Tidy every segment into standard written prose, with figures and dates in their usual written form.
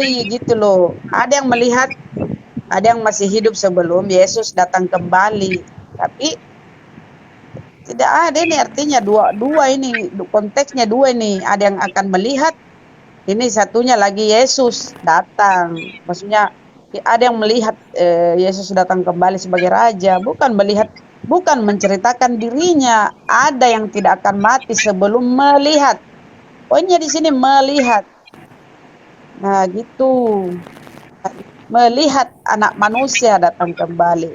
gitu loh. Ada yang melihat, ada yang masih hidup sebelum Yesus datang kembali. Tapi tidak ada ini, artinya dua ini konteksnya dua ini. Ada yang akan melihat, ini satunya lagi Yesus datang. Maksudnya ada yang melihat Yesus datang kembali sebagai raja, bukan melihat, bukan menceritakan dirinya. Ada yang tidak akan mati sebelum melihat. Poinnya di sini melihat. Nah, gitu. Melihat anak manusia datang kembali.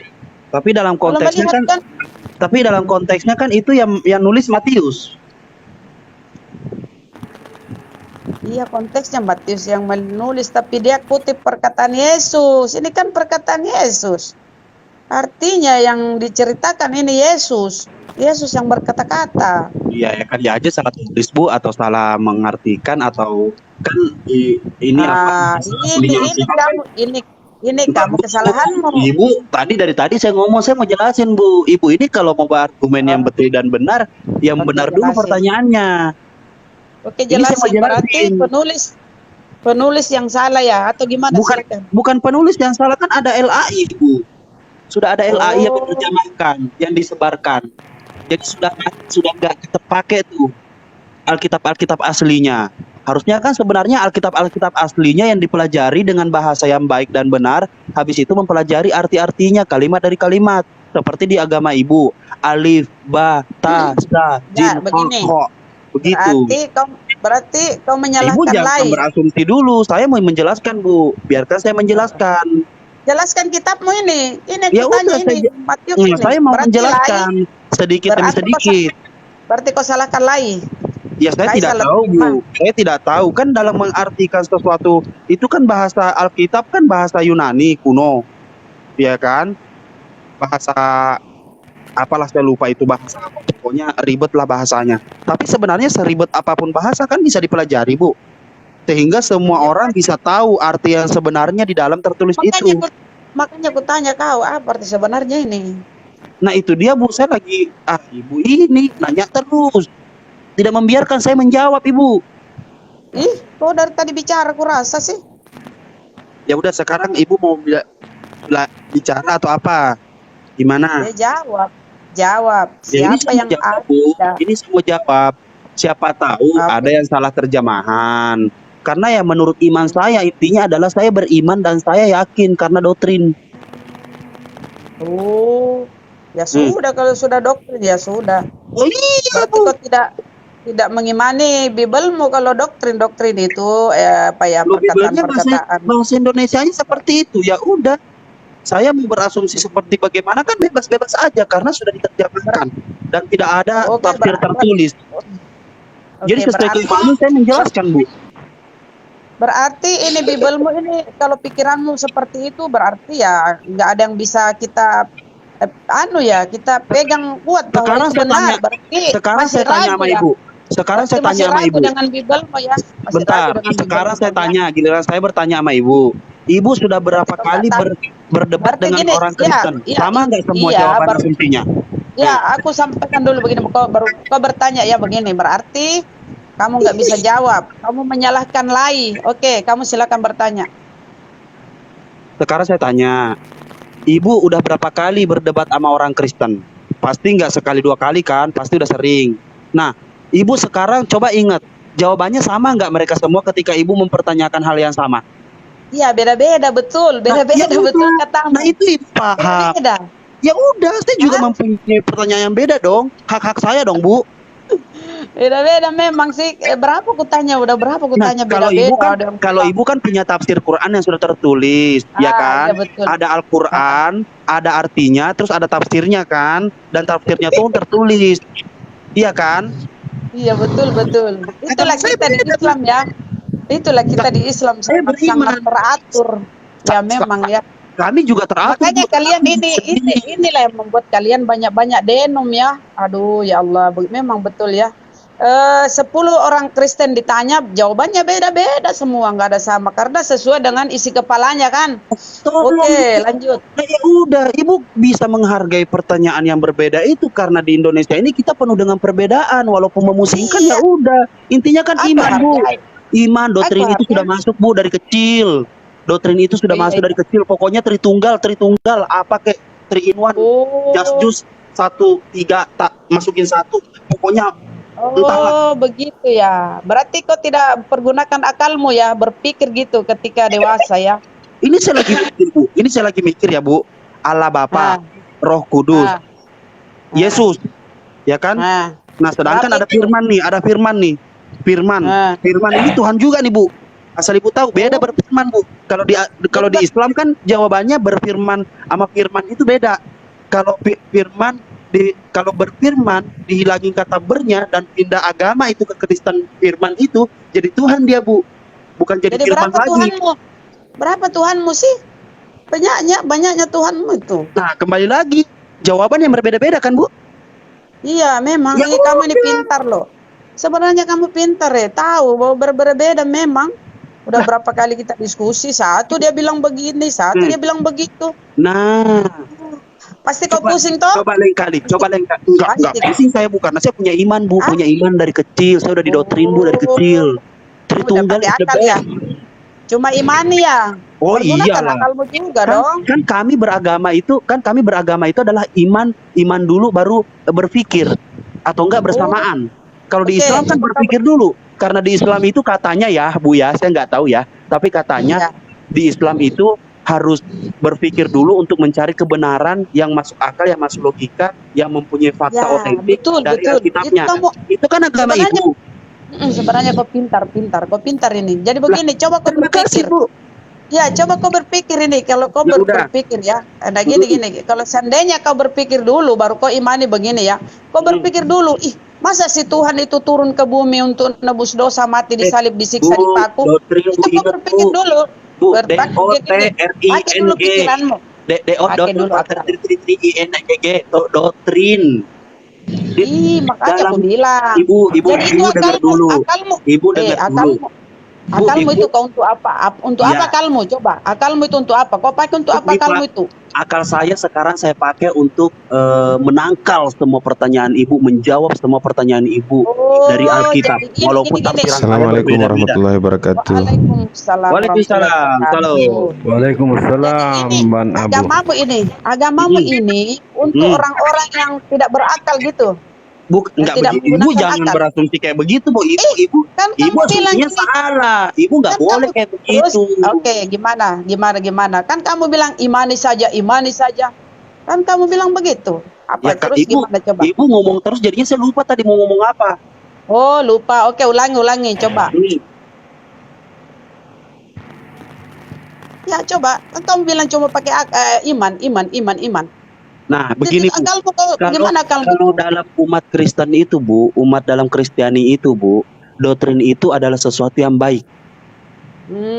Tapi dalam Kalau konteksnya melihat kan, kan, itu yang nulis Matius. iya konteksnya Matius yang menulis, tapi dia kutip perkataan Yesus. Ini kan perkataan Yesus. Artinya yang diceritakan ini Yesus. Yesus yang berkata-kata. Iya ya kan, ya aja salah tulis Bu, atau salah mengartikan, atau kan ini apa Ah, bahasa aslinya ini kamu, ini enggak kamu Bu. kesalahanmu. Ibu dari tadi saya ngomong, saya mau jelasin Bu. Ibu ini kalau mau argumen yang Oh, betul dan benar, yang oke, benar dulu jelasin. pertanyaannya. Oke, Ini saya mau jelasin. Berarti jelasin. penulis yang salah ya, atau gimana, Bukan silakan. bukan penulis yang salah, kan ada LAI Bu. Sudah ada LAI yang Oh, menerjemahkan, yang disebarkan. Jadi sudah nggak kita pakai tuh Alkitab aslinya. Harusnya kan sebenarnya Alkitab aslinya yang dipelajari dengan bahasa yang baik dan benar, habis itu mempelajari arti-artinya kalimat dari kalimat. Seperti di agama Ibu, alif, ba, ta, sa, ya jim, ha, begini. kho. Begitu. Berarti kau Ibu menyalahkan jangan lain. berasumsi dulu, saya mau menjelaskan Bu. Biarkan saya menjelaskan. Jelaskan kitabmu ini. Ini Ya kutanya udah, ini, Matius ini. saya mau Berarti lain, menjelaskan sedikit demi berarti sedikit. berarti kau salahkan lain. Ya saya Kai tidak salah tahu Bu, terima. saya tidak tahu kan dalam mengartikan sesuatu itu kan bahasa Alkitab kan bahasa Yunani kuno, ya kan? Bahasa apalah saya lupa itu bahasa apa, pokoknya ribet lah bahasanya. Tapi sebenarnya seribet apapun bahasa kan bisa dipelajari Bu, sehingga semua Ya, orang bisa tahu arti yang sebenarnya di dalam tertulis makanya itu. ku, makanya ku tanya kau, apa arti sebenarnya ini? Nah itu dia Bu, saya lagi Ibu ini nanya terus, tidak membiarkan saya menjawab Ibu. Ih, kau dari tadi bicara ku rasa sih. Ya udah, sekarang Ibu mau bicara atau apa? Gimana? Ya jawab. Jawab. Ya ini Siapa saya mau yang jawab Bu, ada? ini saya mau jawab. Siapa tahu ada Apa? yang salah terjemahan. Karena ya menurut iman saya intinya adalah saya beriman dan saya yakin karena doktrin. Oh, ya Hmm. sudah, kalau sudah doktrin ya sudah. Oh iya Berarti Bu. kau tidak mengimani Bibelmu kalau doktrin-doktrin itu apa ya, Loh, Bibelnya perkataan-perkataan. bahasa Indonesianya seperti itu. Ya udah, saya mau berasumsi seperti bagaimana kan bebas-bebas aja karena sudah Ber- diterjemahkan dan tidak ada Oke, tafsir tertulis. Jadi oke, sesuai berarti keimanan saya menjelaskan Bu. berarti ini Bibelmu ini, kalau pikiranmu seperti itu berarti ya nggak ada yang bisa kita kita pegang kuat bahwa Sekarang itu saya tanya, benar. Berarti sekarang masih saya tanya ragu sama ya. Ibu. Sekarang Berarti saya masih tanya sama ragu Ibu. dengan Bibelmu ya. Masih ragu Bentar, dengan sekarang Bibelmu saya ya. tanya, giliran saya bertanya sama Ibu. Ibu sudah Berarti berapa kau nggak kali tahu. berdebat Berarti dengan gini, orang ya, Kristen? Sama nggak semua iya, jawaban asumsinya? ya, aku sampaikan dulu begini. Kau bertanya ya begini. Berarti kamu nggak bisa jawab. Kamu menyalahkan Lai. Oke, kamu silakan bertanya. Sekarang saya tanya, Ibu udah berapa kali berdebat sama orang Kristen? Pasti nggak sekali dua kali kan? Pasti udah sering. Nah, Ibu sekarang coba ingat, jawabannya sama nggak mereka semua ketika Ibu mempertanyakan hal yang sama? Iya, beda-beda betul. Nah, ya Beda-beda betul udah. Nah katamu. itu Ibu paham. Beda-beda. Ya udah, saya juga Hah? mempunyai pertanyaan yang beda dong. Hak-hak saya dong, Bu. Beda-beda memang sih. Berapa kutanya? Udah berapa Nah, kutanya beda-beda. Ada yang kalau bilang, Ibu kan punya tafsir Quran yang sudah tertulis, ya iya kan? betul. Ada Ah, Al-Quran, ada artinya, terus ada tafsirnya kan? Dan tafsirnya tuh tertulis. Iya kan? iya betul betul. Agama Itulah saya kita di beda, Bu. Islam ya. Itulah kita di Islam Saya sangat beriman. teratur. Ya memang ya. Kami juga teratur, Makanya Bu. kalian inilah yang membuat kalian banyak-banyak denom ya. Aduh ya Allah, memang betul ya. 10 orang Kristen ditanya, jawabannya beda-beda semua, nggak ada sama karena sesuai dengan isi kepalanya kan. Tolong, Oke, lanjut. nah, ya udah, Ibu bisa menghargai pertanyaan yang berbeda itu karena di Indonesia ini kita penuh dengan perbedaan, walaupun memusingkan ya Iya, udah. Intinya kan apa iman, Bu. hargai? Iman, Aku doktrin itu sudah harapnya, masuk Bu dari kecil. Doktrin itu oh sudah iya, masuk dari iya. kecil. Pokoknya Tritunggal, Tritunggal, apa kek 3 in 1, just Oh, juice 1, 3 tak masukin 1. Pokoknya entahlah. oh begitu ya. Berarti kau tidak pergunakan akalmu ya, berpikir gitu ketika dewasa ya. Ini saya lagi mikir Bu. Ini saya lagi mikir ya Bu. Allah Bapa, Ah, Roh Kudus, ah, ah, Yesus, ya kan? ah. Nah, sedangkan Berapa ada itu? firman nih, ada firman nih. Firman. Ah. Firman ini Tuhan juga nih, Bu. Asal Ibu tahu, beda Oh, berfirman, Bu. Kalau di berber Islam kan jawabannya berfirman sama firman itu beda. Kalau firman kalau berfirman dihilangin kata bernya dan pindah agama itu ke Kristen, firman itu jadi Tuhan dia, Bu. Bukan jadi jadi firman berapa lagi. Tuhanmu? Berapa Tuhanmu sih? Banyaknya Tuhanmu itu. Nah, kembali lagi jawaban yang berbeda-beda kan, Bu? Iya, memang Ya kamu ini udah. pintar loh. Sebenarnya kamu pintar ya, tahu bahwa berbeda memang. Udah Lah, berapa kali kita diskusi, satu dia bilang begini, satu hmm. dia bilang begitu. Nah, Pasti kau coba pusing toh? coba lain kali, Pasti, coba lain kali. Enggak pasti. pusing saya, Bu, karena saya punya iman, Bu, Ah? punya iman dari kecil. Saya udah didoktrin, Bu, dari kecil. Oh, udah Tritunggal pakai is the akal ya. best. Cuma imani ya. Oh Pergunakan iyalah. akalmu juga Kan dong. kan kami beragama itu adalah iman dulu baru berpikir atau enggak Oh, bersamaan. Kalau di oke. Islam kan Coba kau berpikir dulu. Karena di Islam itu katanya ya, Bu ya, saya nggak tahu ya, tapi katanya ya. di Islam itu harus berpikir dulu untuk mencari kebenaran yang masuk akal, yang masuk logika, yang mempunyai fakta Ya, otentik betul, dari betul. Itu Alkitabnya. kamu Itu kan agama sebenarnya Ibu. sebenarnya kau pintar ini. Jadi Lah, begini, coba kau terima kasih, berpikir. Bu. Ya, coba kau berpikir ini. Kalau kau Ya udah. berpikir ya, ada Hmm, gini. Kalau seandainya kau berpikir dulu, baru kau imani begini ya. Kau hmm. berpikir dulu, masa si Tuhan itu turun ke bumi untuk nebus dosa, mati, Eh, disalib, Bu, disiksa, dipaku? doktrin Bu Itu kau ingat Bu. berpikir dulu. Bu, Gini. Pakai dulu DOTRING. pikiranmu. Pakai dulu akal. Doktrin. Makanya Dalam aku bilang. Jadi itu Ibu dengar dulu. akalmu. Ibu dengar dulu. Bu, Akalmu Ibu, itu kau untuk apa? Untuk apa ya, akalmu? Coba. Akalmu itu untuk apa? Kau pakai untuk apa Ibu, akalmu itu? akal saya sekarang saya pakai untuk menangkal semua pertanyaan Ibu, menjawab semua pertanyaan Ibu dari Oh, Alkitab, jadi gini. walaupun tafsiran saya Assalamualaikum berbeda-beda. warahmatullahi wabarakatuh. Waalaikumsalam warahmatullahi Waalaikumsalam. Halo. wabarakatuh. Jadi Waalaikumsalam, ini Ban Abu. agamamu Hmm, ini untuk hmm. orang-orang yang tidak berakal gitu, Bu, yang enggak tidak begitu. Ibu menggunakan jangan akal. berasumsi kayak begitu, Bu. Ibu Kan Ibu kamu bilang asumsinya gini, salah. Ibu nggak kan boleh kamu kayak terus, begitu. oke, gimana? Kan kamu bilang imani saja. Kan kamu bilang begitu. Ya Apa Kak, terus gimana coba? Ibu ngomong terus jadinya saya lupa tadi mau ngomong apa. Oh, lupa. Oke, ulangi coba. Nih, Ya, coba. Kan kamu bilang cuma pakai iman. nah Jadi begini Bu. akalmu Kalau gimana akalmu kalau itu? dalam umat Kristen itu Bu, umat dalam Kristiani itu Bu, doktrin itu adalah sesuatu yang baik,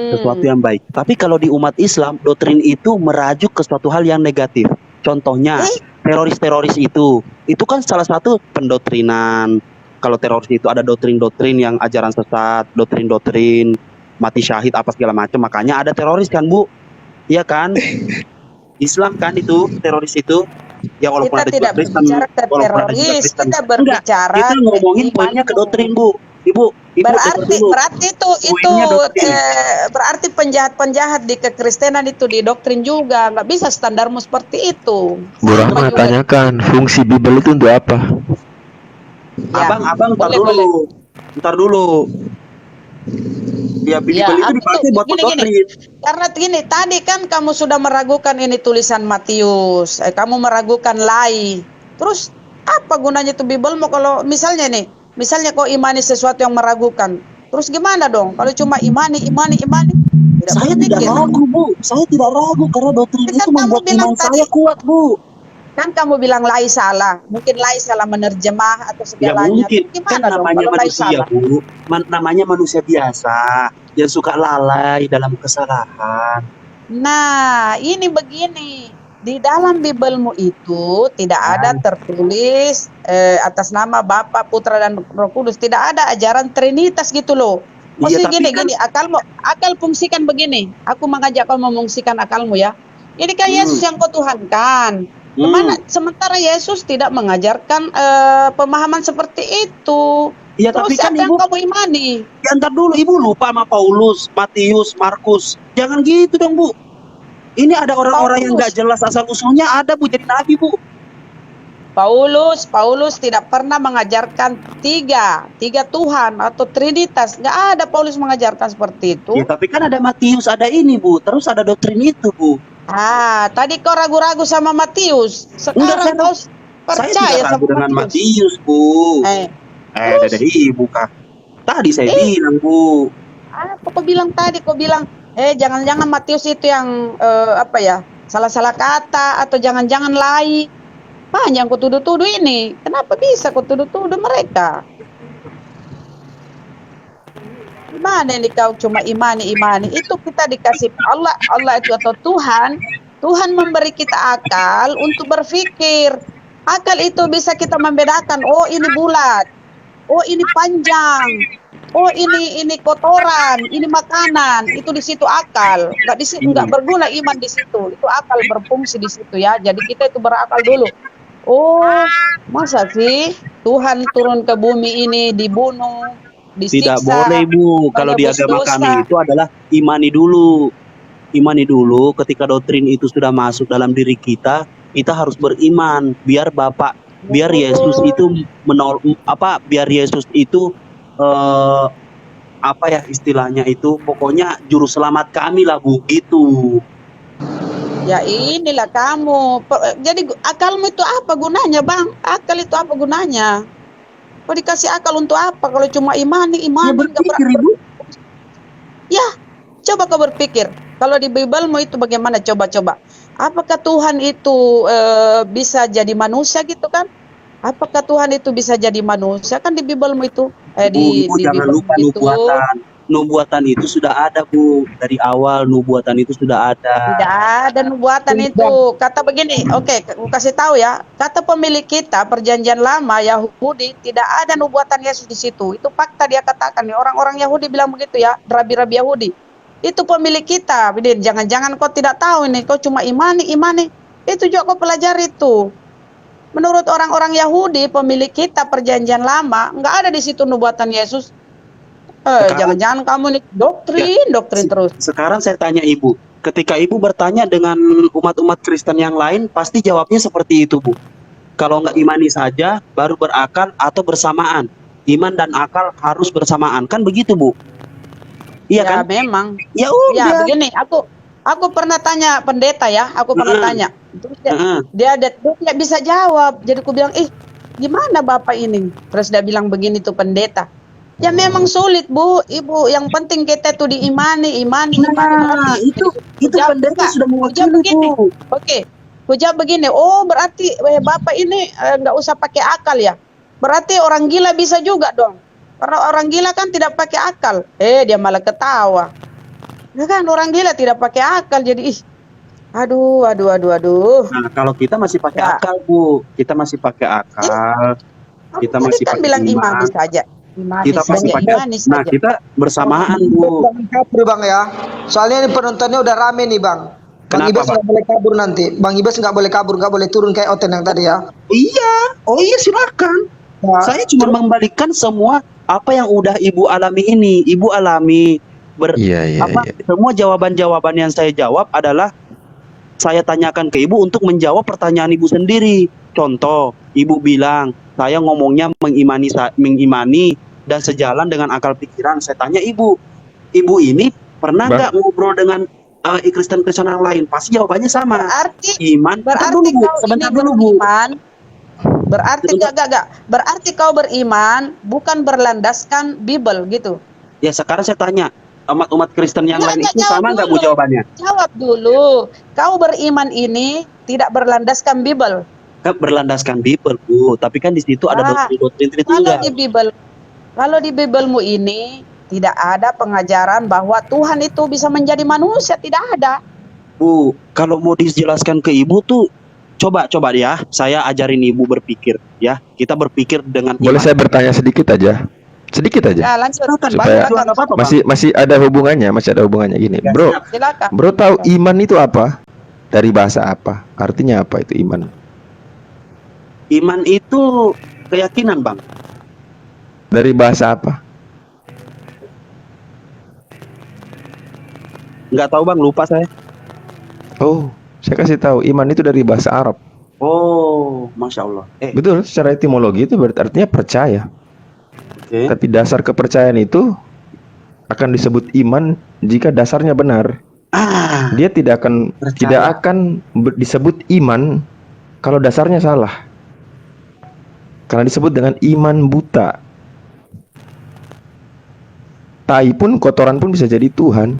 sesuatu Hmm. yang baik. Tapi kalau di umat Islam, doktrin itu merajuk ke suatu hal yang negatif. Contohnya, Eh, teroris-teroris itu kan salah satu pendoktrinan. Kalau teroris itu ada doktrin-doktrin yang ajaran sesat, doktrin-doktrin mati syahid apa segala macam. Makanya ada teroris kan Bu, iya kan? Islam kan itu teroris itu. Ya walaupun kita ada juga tidak Kristen, berbicara ke walaupun ada juga teroris, Kristen. kita Enggak, berbicara kita ke ngomongin poinnya ke imanmu. doktrin Bu. Ibu dengar dulu. Berarti itu Poinnya doktrin. berarti penjahat-penjahat di kekristenan itu didoktrin juga. Nggak bisa standarmu seperti itu. Bu Sama Rahma juga. tanyakan fungsi Bible itu untuk apa? Ya, Abang ntar boleh. dulu. Ntar dulu. Ya Bible Ya, itu dipakai buat gini. doktrin. Karena gini, tadi kan kamu sudah meragukan ini tulisan Matius, kamu meragukan Lai. Terus apa gunanya tuh Bible mau kalau misalnya kau imani sesuatu yang meragukan. Terus gimana dong? Kalau cuma imani, tidak Saya tidak berpikir. ragu Bu. Saya tidak ragu karena doktrin Kan itu kamu membuat bilang iman tadi, saya kuat Bu. kan kamu bilang Lai salah. Mungkin Lai salah menerjemah atau Ya segalanya. mungkin Terus kan gimana dong namanya kalau Lai manusia salah? Bu. Namanya manusia biasa yang suka lalai dalam kesalahan. Nah, ini begini. Di dalam Biblemu itu tidak ada tertulis atas nama Bapa, Putra, dan Roh Kudus. Tidak ada ajaran Trinitas gitu loh. Iya, Maksudnya tapi kan gini, akal fungsikan begini. Aku mengajak kau memungsikan akalmu ya. Ini kan Yesus yang kau tuhankan. Kemana? Sementara Yesus tidak mengajarkan pemahaman seperti itu. Ya tapi Terus kan siapa yang ibu, kamu imani? ya ntar dulu ibu lupa sama Paulus, Matius, Markus. Jangan gitu dong bu. Ini ada orang-orang yang nggak Paulus, jelas asal usulnya ada bu jadi nabi bu. Paulus tidak pernah mengajarkan tiga Tuhan atau Trinitas. Nggak ada Paulus mengajarkan seperti Ya itu. tapi kan ada Matius, ada ini bu. Terus ada doktrin itu bu. Tadi kau ragu-ragu sama Matius. Enggak, Sekarang kau saya tidak percaya ragu sama dengan Matius. Matius bu. Terus Dari ibu kak. Tadi saya eh bilang bu. apa kau bilang tadi? Kau bilang jangan-jangan Matius itu yang apa ya? Salah-salah kata atau jangan-jangan lain. Banyak kau tuduh-tuduh ini. Kenapa bisa kau tuduh-tuduh mereka? Gimana ini kau cuma imani? Itu kita dikasih Allah. Allah itu atau Tuhan. Tuhan memberi kita akal untuk berpikir. Akal itu bisa kita membedakan. Oh ini bulat. Oh ini panjang. Oh ini kotoran. Ini makanan. Itu di situ akal. Nggak berguna iman di situ. Itu akal berfungsi di situ ya. Jadi kita itu berakal dulu. Oh masa sih Tuhan turun ke bumi ini dibunuh, Tidak disiksa, boleh bu. Kalau di menebus agama dosa. kami itu adalah imani dulu. Imani dulu. Ketika doktrin itu sudah masuk dalam diri kita harus beriman. Biar Yesus itu biar Yesus itu apa ya istilahnya itu, pokoknya juru selamat kami lah bu, gitu. Ya inilah kamu. Jadi akalmu itu apa gunanya bang? Akal itu apa gunanya? Kau dikasih akal untuk apa? Kalau cuma imani Ya nggak berpikir ibu. Ya, coba kau berpikir. Kalau di Biblemu itu bagaimana? Coba. Apakah Tuhan itu bisa jadi manusia gitu kan? Apakah Tuhan itu bisa jadi manusia? Kan di Biblemu itu, Ibu jangan Biblemu lupa itu nubuatan itu sudah ada bu, dari awal nubuatan itu sudah ada. tidak ada nubuatan itu. Kata begini, oke, aku kasih tahu ya. Kata pemilik kita Perjanjian Lama Yahudi tidak ada nubuatan Yesus di situ. Itu fakta dia katakan. Orang-orang Yahudi bilang begitu ya, rabi-rabi Yahudi. Itu pemilik kita. Jangan-jangan kau tidak tahu ini, kau cuma imani. Itu juga kau pelajari itu. Menurut orang-orang Yahudi, pemilik kita Perjanjian Lama, nggak ada di situ nubuatan Yesus. Jangan-jangan kamu nih doktrin terus. Sekarang saya tanya ibu, ketika ibu bertanya dengan umat-umat Kristen yang lain, pasti jawabnya seperti itu bu. Kalau nggak imani saja, baru berakal atau bersamaan. Iman dan akal harus bersamaan, kan begitu bu? Iya Ya kan? memang. Ya Ya udah. begini, aku pernah tanya pendeta ya, aku pernah tanya. Terus dia tidak bisa jawab. Jadi aku bilang, gimana bapak ini? Terus dia bilang begini tuh pendeta. Ya memang sulit bu, ibu. Yang penting kita tuh diimani. Nah, itu pendeta sudah mewakili bu. Oke, jawab begini. Oh berarti bapak ini nggak usah pakai akal ya? Berarti orang gila bisa juga dong. Karena orang gila kan tidak pakai akal. Dia malah ketawa. Ya kan orang gila tidak pakai akal. Jadi aduh. Nah kalau kita masih pakai akal bu, kita masih pakai akal. Kita masih kan pakai bilang iman. imani saja. Kita masih pakai. Nah kita bersamaan bu. Jangan kabur bang ya. Soalnya ini penontonnya udah rame nih bang. Bang Kenapa, Ibas nggak boleh kabur nanti. Bang Ibas nggak boleh kabur, nggak boleh turun kayak Oten yang tadi ya. Iya, oh iya silakan. Nah, Saya cuma membalikkan semua apa yang udah ibu alami ini. Ibu alami Iya. semua jawaban-jawaban yang saya jawab adalah saya tanyakan ke ibu untuk menjawab pertanyaan ibu sendiri. Contoh, ibu bilang saya ngomongnya mengimani dan sejalan dengan akal pikiran. Saya tanya ibu ini pernah nggak ngobrol dengan Kristen-Kristen yang lain? Pasti jawabannya sama. Sebentar dulu bu. Berarti Berarti kau beriman bukan berlandaskan Bible gitu. Ya sekarang saya tanya, umat Kristen yang lain itu sama nggak bu jawabannya? Jawab dulu. Kau beriman ini tidak berlandaskan Bible. Berlandaskan Bible bu, tapi kan di situ ada doktrin itu enggak. Kalau di Biblemu ini tidak ada pengajaran bahwa Tuhan itu bisa menjadi manusia, tidak ada. Bu, kalau mau dijelaskan ke ibu tuh coba ya, saya ajarin ibu berpikir ya. Kita berpikir dengan Boleh saya bertanya sedikit aja? Ya, lanjut. Supaya masih ada hubungannya, gini. Ya, Bro tahu iman itu apa? Dari bahasa apa? Artinya apa itu iman? Iman itu keyakinan, Bang. Dari bahasa apa? Nggak tahu bang, lupa saya. Oh, saya kasih tahu, iman itu dari bahasa Arab. Oh, masya Allah. Betul, secara etimologi itu berarti artinya percaya. Oke. Tapi dasar kepercayaan itu akan disebut iman jika dasarnya benar. Dia tidak akan Percaya. disebut iman kalau dasarnya salah. Karena disebut dengan iman buta. Tai pun, kotoran pun bisa jadi Tuhan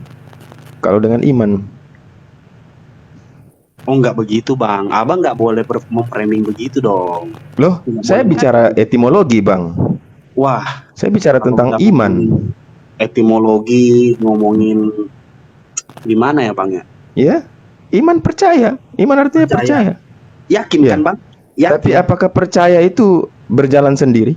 kalau dengan iman. Oh, nggak begitu bang. Abang nggak boleh memframing begitu dong. Loh, Nggak saya boleh. bicara etimologi, Bang. Wah, Saya bicara kalau tentang udah iman. ngomongin etimologi, ngomongin gimana ya bang ya? Ya, iman percaya. Iman artinya percaya. Yakin Ya. kan bang? Yakin. Tapi apakah percaya itu berjalan sendiri?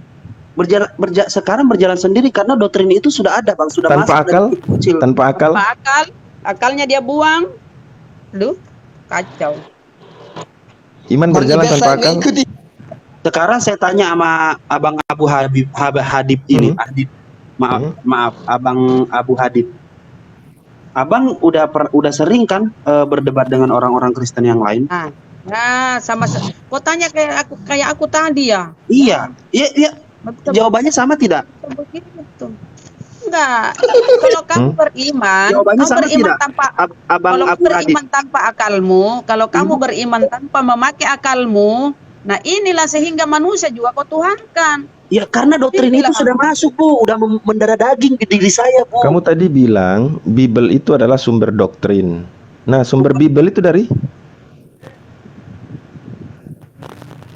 Sekarang berjalan sendiri karena doktrin itu sudah ada bang, sudah Tanpa masuk akal? dari kecil. Tanpa akal? Tanpa akal, akalnya dia buang. Aduh, kacau. Iman Bang berjalan Ibes tanpa saya akal? ngikuti. Sekarang saya tanya sama abang Abu Hadib ini, Hadib. Maaf, abang Abu Hadib. Abang udah sering kan berdebat dengan orang-orang Kristen yang lain? Nah, kau tanya kayak aku tadi ya. Iya. Betul. Jawabannya sama tidak? Begitu. Enggak. Kalau kamu beriman, Jawabannya kamu sama beriman tidak? tanpa Abang kalau Abu kamu Hadib. beriman tanpa akalmu, kalau kamu beriman tanpa memakai akalmu, nah inilah sehingga manusia juga kau tuhankan. Ya karena doktrin itu sudah masuk Bu, udah mendarah daging di diri saya Bu. Kamu tadi bilang Bible itu adalah sumber doktrin. Nah, sumber Bible itu dari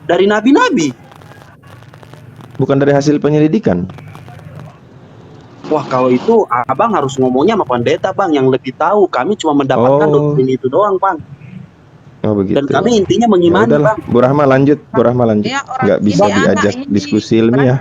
nabi-nabi. bukan dari hasil penyelidikan. Wah, kalau itu abang harus ngomongnya sama pendeta bang yang lebih tahu. Kami cuma mendapatkan doktrin itu doang bang. Oh begitu. Dan kami intinya mengimani Ya udahlah, bang. Bu Rahma lanjut, Bu Rahma lanjut. Ya, orang Nggak bisa ini anak diajak ini diskusi ilmiah.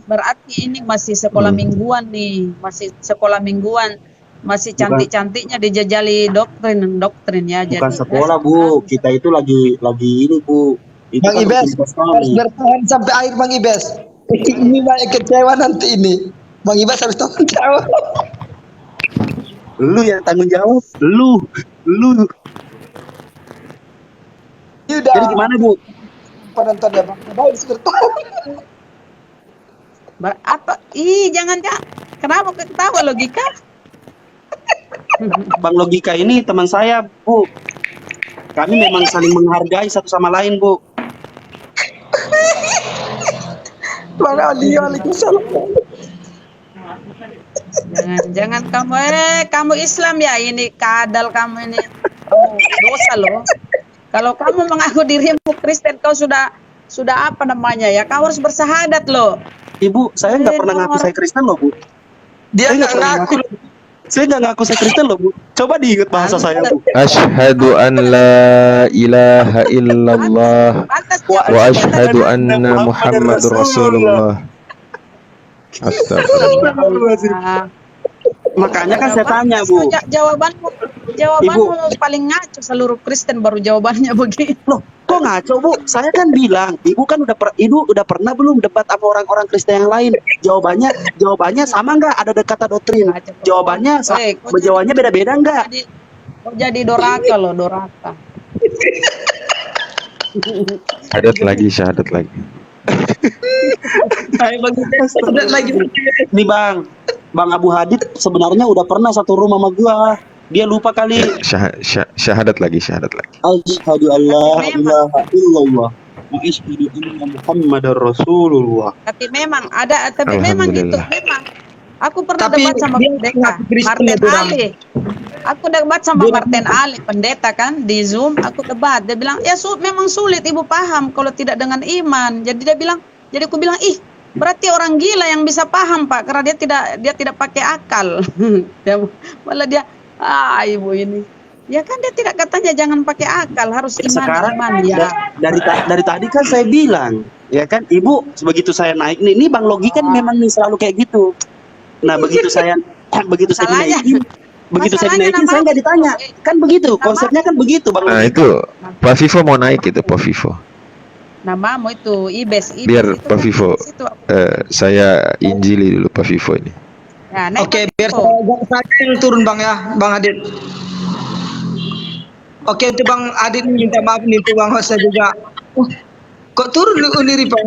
Berarti ini masih sekolah mingguan nih, masih sekolah mingguan, masih cantik-cantiknya dijajali doktrin ya. Bukan Jadi sekolah Bu, kita itu lagi ini Bu. Itu Bang kan Ibes rutinitas harus kami. bertahan sampai akhir Bang Ibes. Ini banyak kecewa nanti ini. Bang Ibes harus tanggung jawab. Lu yang tanggung jawab, lu. Ini udah Jadi gimana Bu? penontonnya Bang Ibes harus bertahan. apa? Jangan. Kenapa ketawa logika? Bang Logika ini teman saya Bu. Kami memang saling menghargai satu sama lain Bu. Bang Ali, waalaikumsalam. Jangan kamu Islam ya, ini kadal kamu ini. Oh, dosa loh. Kalau kamu mengaku dirimu Kristen, kau sudah apa namanya ya? Kau harus bersahadat loh. Ibu, saya nggak pernah ngaku saya Kristen loh Bu. Dia Saya nggak ngaku. Saya nggak ngaku saya Kristen loh Bu. Coba diingat bahasa saya Bu. Asyhadu an la ilaha illallah wa asyhadu anna Muhammadur Rasulullah. Astagfirullah. Makanya kan saya tanya Bu. Jawabanmu paling ngaco seluruh Kristen baru jawabannya begitu. Loh, kok ngaco Bu? Saya kan bilang, Ibu kan udah pernah belum debat sama orang-orang Kristen yang lain? Jawabannya sama nggak? Ada kata doktrin. Jawabannya beda-beda nggak? Kau jadi doraka loh, doraka. Syahadat lagi. Nih Bang Abu Hadid sebenarnya udah pernah satu rumah sama gua. Dia lupa kali. Syahadat lagi. Asyhadu an la ilaha illallah wa asyhadu anna Muhammadar Rasulullah. Tapi memang itu memang. Aku pernah Tapi debat sama pendeta Martin Ali. Aku debat sama Martin Ali, pendeta kan di Zoom. Aku debat, dia bilang ya memang sulit ibu paham kalau tidak dengan iman. Jadi aku bilang berarti orang gila yang bisa paham Pak, karena dia tidak pakai akal. Malah dia ibu ini. Ya kan dia tidak katanya jangan pakai akal, harus iman ya. Dari tadi kan saya bilang, ya kan Ibu begitu saya naik nih Bang Logi kan memang nih selalu kayak gitu. Nah, begitu saya dinaikin, saya nggak ditanya. Kan begitu, konsepnya kan begitu Bang Nah, Logi. itu Pak Vivo mau naik itu, Pak Vivo. Namamu itu Ibes, Biar itu Pak kan Vivo, Ibes itu. saya injili dulu Pak Vivo ini. Nah, naik Oke, Pak biar Vivo. saya yang turun Bang ya, Bang Adit. Oke, itu Bang Adit minta maaf nih tuh Bang Hosa juga. Kok turun nih Uniri Pak?